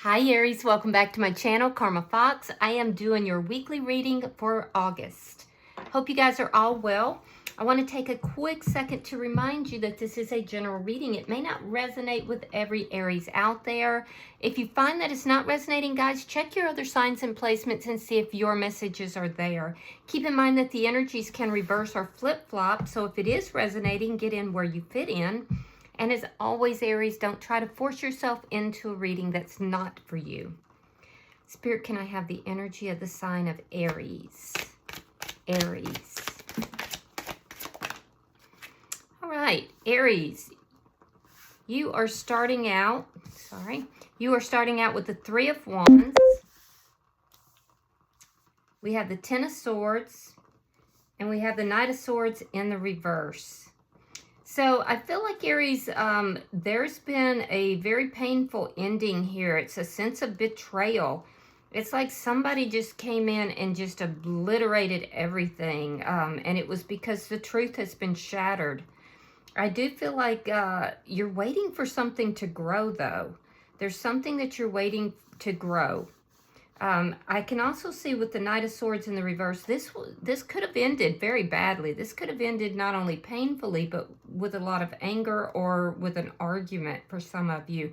Hi Aries, welcome back to my channel, Karma Fox. I am doing your weekly reading for August. Hope you guys are all well. I want to take a quick second to remind you that this is a general reading. It may not resonate with every Aries out there. If you find that it's not resonating, guys, check your other signs and placements and see if your messages are there. Keep in mind that the energies can reverse or flip-flop, so if it is resonating, get in where you fit in. And as always, Aries, don't try to force yourself into a reading that's not for you. Spirit, can I have the energy of the sign of Aries? Aries. All right, Aries, you are starting out, with the Three of Wands. We have the Ten of Swords, and we have the Knight of Swords in the reverse. So I feel like Aries, there's been a very painful ending here. It's a sense of betrayal. It's like somebody just came in and just obliterated everything. And it was because the truth has been shattered. I do feel like you're waiting for something to grow, though. There's something that you're waiting to grow. I can also see with the Knight of Swords in the reverse, this could have ended very badly. This could have ended not only painfully, but with a lot of anger or with an argument for some of you.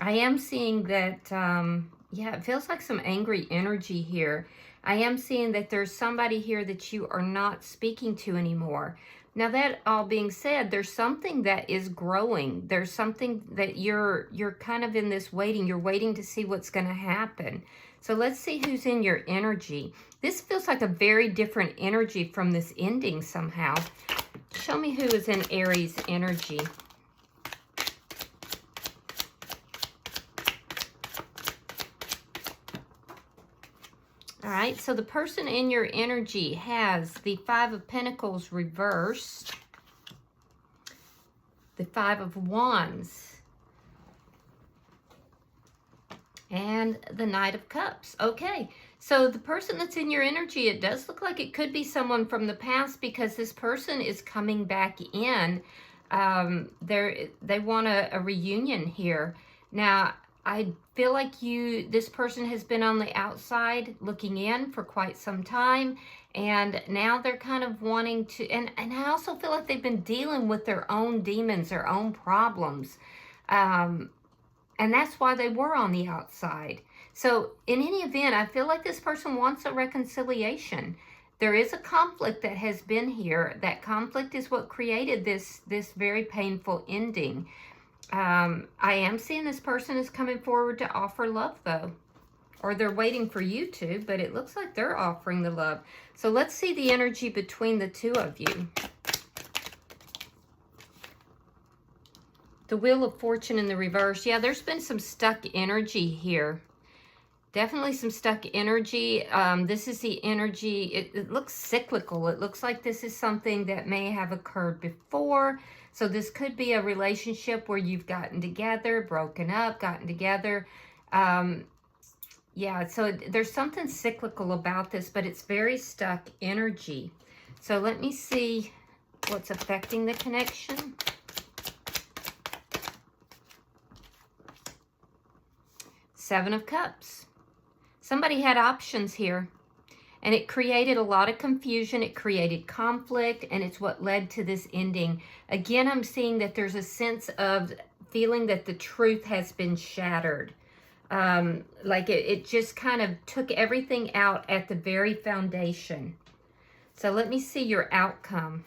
I am seeing that, yeah, it feels like some angry energy here. I am seeing that there's somebody here that you are not speaking to anymore. Now, that all being said, there's something that is growing. There's something that you're kind of in this waiting. You're waiting to see what's going to happen. So let's see who's in your energy. This feels like a very different energy from this ending somehow. Show me who is in Aries energy. All right, so the person in your energy has the Five of Pentacles reversed, the Five of Wands, and the Knight of Cups. Okay, so the person that's in your energy, it does look like it could be someone from the past because this person is coming back in. They want a reunion here. Now, I feel like this person has been on the outside looking in for quite some time, and now they're kind of wanting to, and I also feel like they've been dealing with their own demons, their own problems. And that's why they were on the outside. So in any event, I feel like this person wants a reconciliation. There is a conflict that has been here. That conflict is what created this very painful ending. I am seeing this person is coming forward to offer love, though. Or they're waiting for you to, but it looks like they're offering the love. So let's see the energy between the two of you. The Wheel of Fortune in the reverse. Yeah, there's been some stuck energy here. Definitely some stuck energy. This is the energy. It looks cyclical. It looks like this is something that may have occurred before. So this could be a relationship where you've gotten together, broken up, gotten together. Yeah, so there's something cyclical about this, but it's very stuck energy. So let me see what's affecting the connection. Seven of Cups. Somebody had options here, and it created a lot of confusion. It created conflict, and it's what led to this ending. Again, I'm seeing that there's a sense of feeling that the truth has been shattered. Like it just kind of took everything out at the very foundation. So let me see your outcome.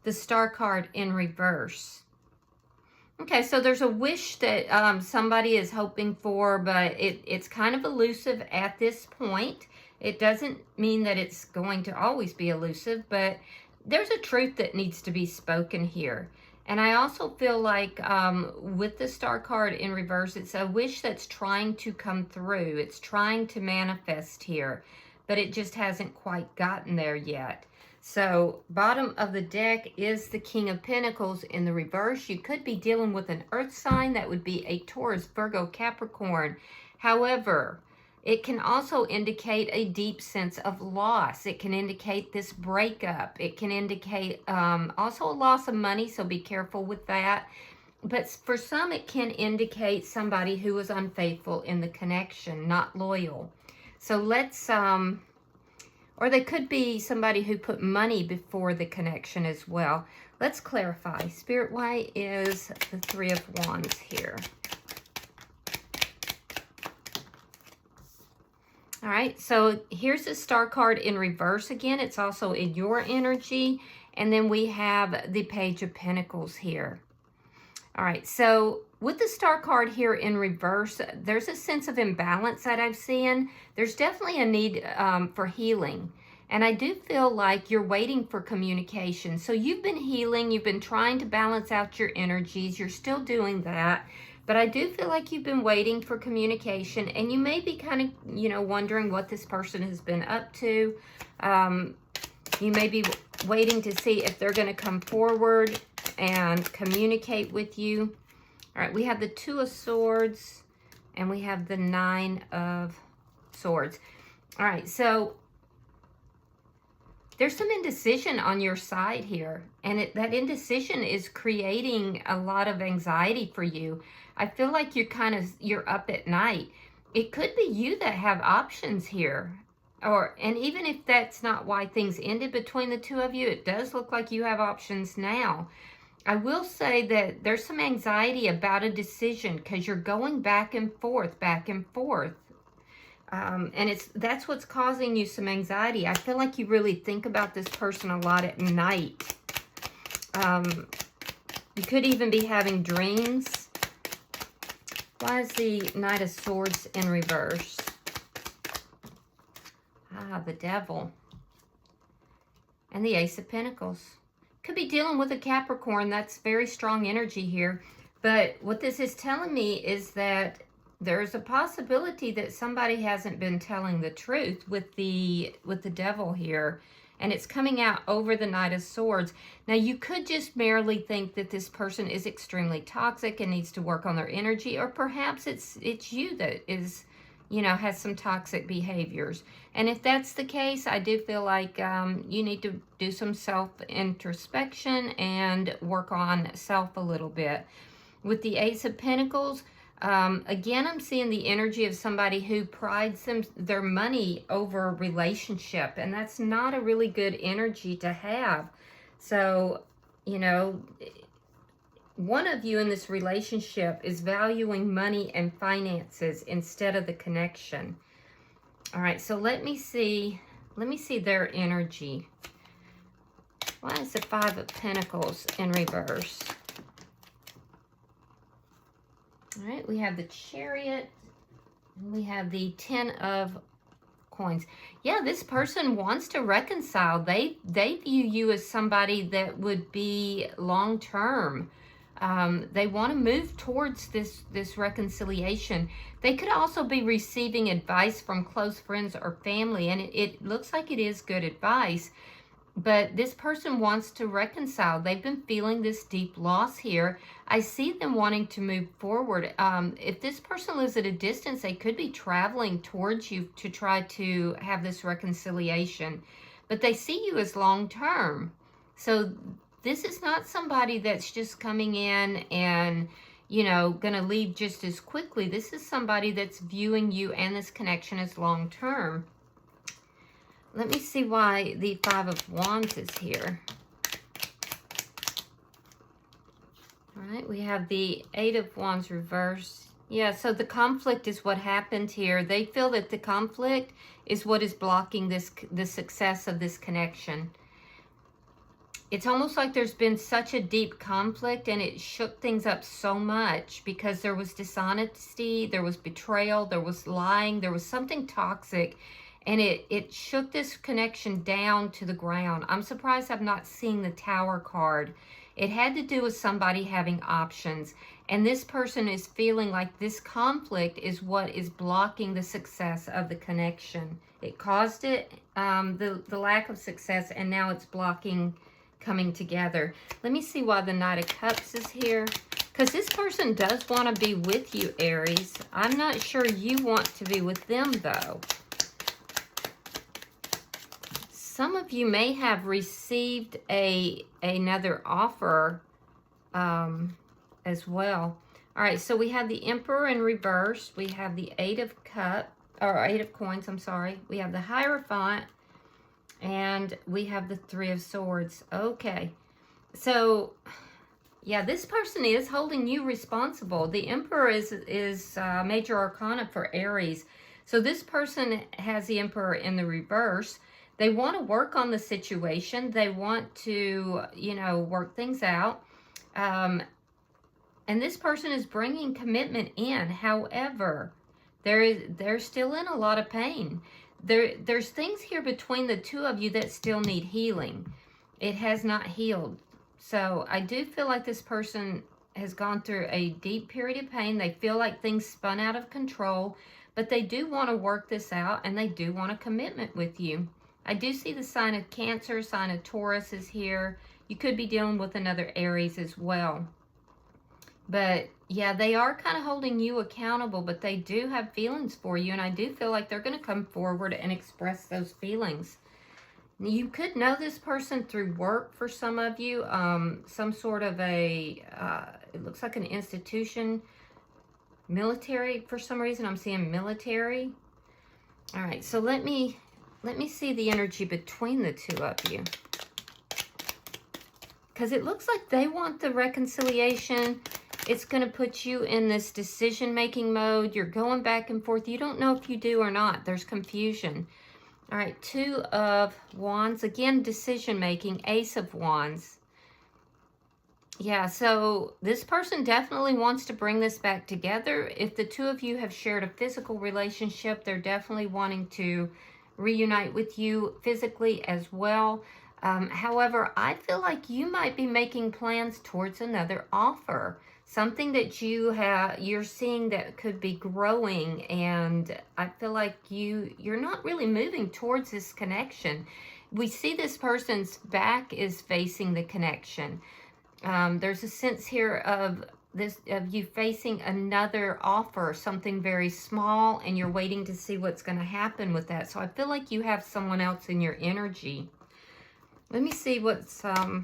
The Star card in reverse. Okay, so there's a wish that somebody is hoping for, but it's kind of elusive at this point. It doesn't mean that it's going to always be elusive, but there's a truth that needs to be spoken here. And I also feel like with the Star card in reverse, it's a wish that's trying to come through. It's trying to manifest here, but it just hasn't quite gotten there yet. So bottom of the deck is the King of Pentacles in the reverse. You could be dealing with an earth sign. That would be a Taurus, Virgo, Capricorn. However, it can also indicate a deep sense of loss. It can indicate this breakup. It can indicate also a loss of money, so be careful with that. but for some, it can indicate somebody who was unfaithful in the connection, not loyal. So let's, or they could be somebody who put money before the connection as well. Let's clarify. Spirit, why is the Three of Wands here? All right, so here's the Star card in reverse again. It's also in your energy. And then we have the Page of Pentacles here. All right, so with the Star card here in reverse, there's a sense of imbalance that I'm seeing. There's definitely a need for healing. And I do feel like you're waiting for communication. So you've been healing. You've been trying to balance out your energies. You're still doing that. But I do feel like you've been waiting for communication. And you may be kind of, you know, wondering what this person has been up to. You may be waiting to see if they're going to come forward and communicate with you. All right, we have the Two of Swords and we have the Nine of Swords. All right, so there's some indecision on your side here, and that indecision is creating a lot of anxiety for you. I feel like you're up at night. It could be you that have options here. And even if that's not why things ended between the two of you, it does look like you have options now. I will say that there's some anxiety about a decision because you're going back and forth, back and forth. And that's what's causing you some anxiety. I feel like you really think about this person a lot at night. You could even be having dreams. Why is the Knight of Swords in reverse? The Devil. And the Ace of Pentacles. Could be dealing with a Capricorn. That's very strong energy here. But what this is telling me is that there's a possibility that somebody hasn't been telling the truth with the Devil here. And it's coming out over the Knight of Swords. Now, you could just merely think that this person is extremely toxic and needs to work on their energy. Or perhaps it's you that is, you know, has some toxic behaviors. And if that's the case, I do feel like you need to do some self-introspection and work on self a little bit. With the Ace of Pentacles, again, I'm seeing the energy of somebody who prides their money over a relationship. And that's not a really good energy to have. So, you know, one of you in this relationship is valuing money and finances instead of the connection. All right, so let me see their energy. Why is the Five of Pentacles in reverse? All right, we have the Chariot, and we have the Ten of Coins. Yeah, this person wants to reconcile. They view you as somebody that would be long-term. They want to move towards this reconciliation. They could also be receiving advice from close friends or family, and it looks like it is good advice. But this person wants to reconcile. They've been feeling this deep loss here. I see them wanting to move forward. If this person lives at a distance, they could be traveling towards you to try to have this reconciliation. But they see you as long-term. So this is not somebody that's just coming in and, you know, going to leave just as quickly. This is somebody that's viewing you and this connection as long-term. Let me see why the Five of Wands is here. All right, we have the Eight of Wands reversed. Yeah, so the conflict is what happened here. They feel that the conflict is what is blocking the success of this connection. It's almost like there's been such a deep conflict and it shook things up so much because there was dishonesty, there was betrayal, there was lying, there was something toxic. And it shook this connection down to the ground. I'm surprised I'm not seeing the Tower card. It had to do with somebody having options. And this person is feeling like this conflict is what is blocking the success of the connection. It caused it, the lack of success, and now it's blocking coming together. Let me see why the Knight of Cups is here. Because this person does want to be with you, Aries. I'm not sure you want to be with them, though. Some of you may have received another offer as well. All right, so we have the Emperor in reverse. We have the Eight of Coins, I'm sorry. We have the Hierophant, and we have the Three of Swords. Okay, so yeah, this person is holding you responsible. The Emperor is major arcana for Aries. So this person has the Emperor in the reverse. They want to work on the situation. They want to, you know, work things out. And this person is bringing commitment in. However, they're still in a lot of pain. There's things here between the two of you that still need healing. It has not healed. So I do feel like this person has gone through a deep period of pain. They feel like things spun out of control, but they do want to work this out, and they do want a commitment with you. I do see the sign of Cancer, sign of Taurus is here. You could be dealing with another Aries as well. But yeah, they are kind of holding you accountable, but they do have feelings for you, and I do feel like they're going to come forward and express those feelings. You could know this person through work for some of you, some sort of a, it looks like an institution, military for some reason. I'm seeing military. All right, so let me see the energy between the two of you. Because it looks like they want the reconciliation. It's going to put you in this decision-making mode. You're going back and forth. You don't know if you do or not. There's confusion. All right, Two of Wands. Again, decision-making. Ace of Wands. Yeah, so this person definitely wants to bring this back together. If the two of you have shared a physical relationship, they're definitely wanting to reunite with you physically as well. However, I feel like you might be making plans towards another offer. Something that you're seeing that could be growing, and I feel like you're not really moving towards this connection. We see this person's back is facing the connection. There's a sense here of you facing another offer, something very small, and you're waiting to see what's going to happen with that. So I feel like you have someone else in your energy. Let me see what's all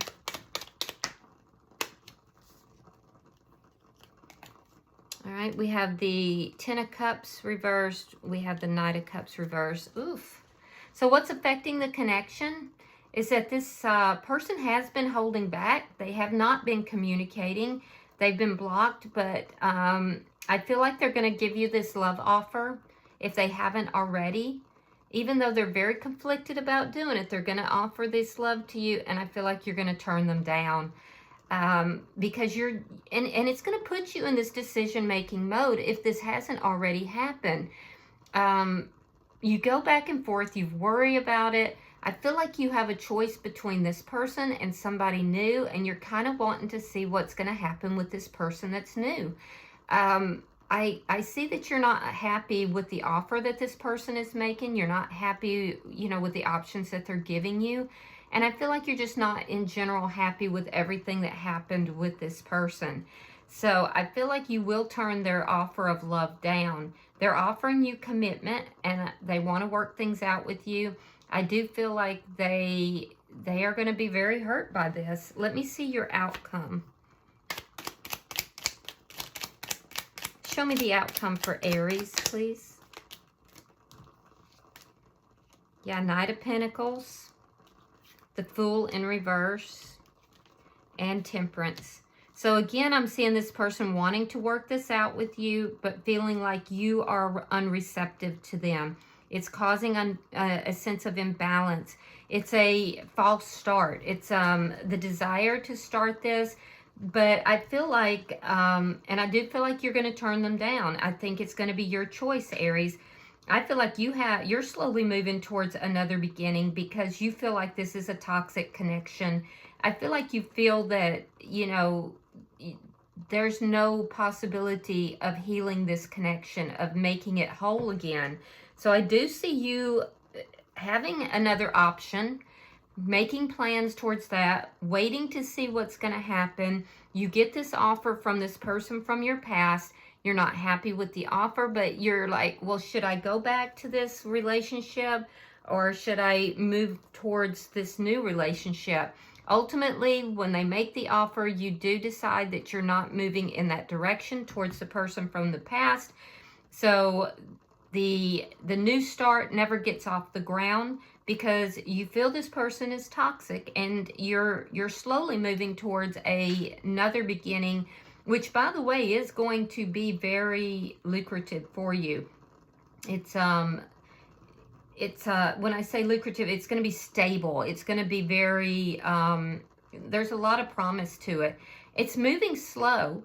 right, we have the Ten of Cups reversed. We have the Knight of Cups reversed. Oof. So what's affecting the connection is that this person has been holding back. They have not been communicating. They've been blocked, but I feel like they're going to give you this love offer if they haven't already. Even though they're very conflicted about doing it, they're going to offer this love to you, and I feel like you're going to turn them down. Because and it's going to put you in this decision-making mode if this hasn't already happened. You go back and forth, you worry about it. I feel like you have a choice between this person and somebody new, and you're kind of wanting to see what's going to happen with this person that's new. I see that you're not happy with the offer that this person is making. You're not happy, you know, with the options that they're giving you. And I feel like you're just not in general happy with everything that happened with this person. So I feel like you will turn their offer of love down. They're offering you commitment, and they want to work things out with you. I do feel like they are going to be very hurt by this. Let me see your outcome. Show me the outcome for Aries, please. Yeah, Knight of Pentacles. The Fool in reverse, and Temperance. So again, I'm seeing this person wanting to work this out with you, but feeling like you are unreceptive to them. It's causing a sense of imbalance. It's a false start. It's the desire to start this, but I feel like, and I do feel like you're going to turn them down. I think it's going to be your choice, Aries. I feel like you're slowly moving towards another beginning because you feel like this is a toxic connection. I feel like you feel that, you know, there's no possibility of healing this connection, of making it whole again. So I do see you having another option, making plans towards that, waiting to see what's going to happen. You get this offer from this person from your past. You're not happy with the offer, but you're like, well, should I go back to this relationship or should I move towards this new relationship? Ultimately, when they make the offer, you do decide that you're not moving in that direction towards the person from the past. So the new start never gets off the ground because you feel this person is toxic, and you're slowly moving towards another beginning, which, by the way, is going to be very lucrative for you. It's when I say lucrative, it's going to be stable. It's going to be very, there's a lot of promise to it. It's moving slow,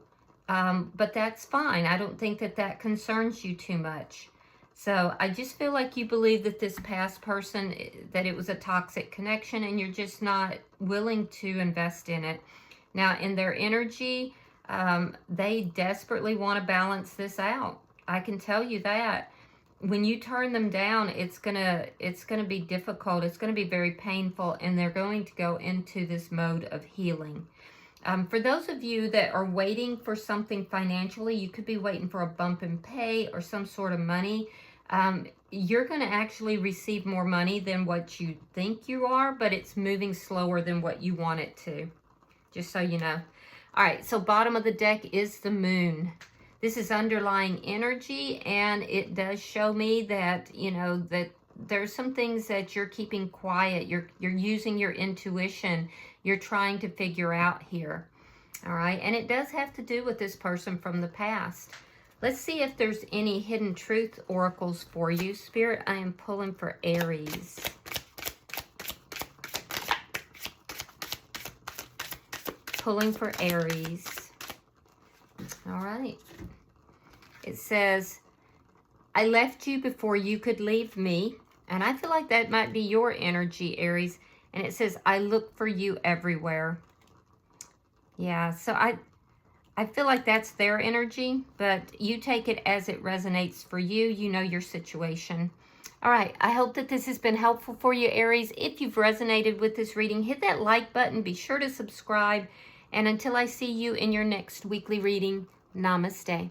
but that's fine. I don't think that that concerns you too much. So I just feel like you believe that this past person, that it was a toxic connection, and you're just not willing to invest in it. Now, in their energy, they desperately want to balance this out. I can tell you that. When you turn them down, it's gonna be difficult. It's gonna be very painful, and they're going to go into this mode of healing. For those of you that are waiting for something financially, you could be waiting for a bump in pay or some sort of money. You're going to actually receive more money than what you think you are, but it's moving slower than what you want it to, just so you know. All right, so bottom of the deck is the moon. This is underlying energy, and it does show me that, you know, that there's some things that you're keeping quiet. You're using your intuition. You're trying to figure out here. All right, and it does have to do with this person from the past. Let's see if there's any hidden truth oracles for you. Spirit, I am pulling for Aries. Pulling for Aries. All right. It says, I left you before you could leave me. And I feel like that might be your energy, Aries. And it says, I look for you everywhere. Yeah, so I feel like that's their energy, but you take it as it resonates for you. You know your situation. All right, I hope that this has been helpful for you, Aries. If you've resonated with this reading, hit that like button. Be sure to subscribe. And until I see you in your next weekly reading, namaste.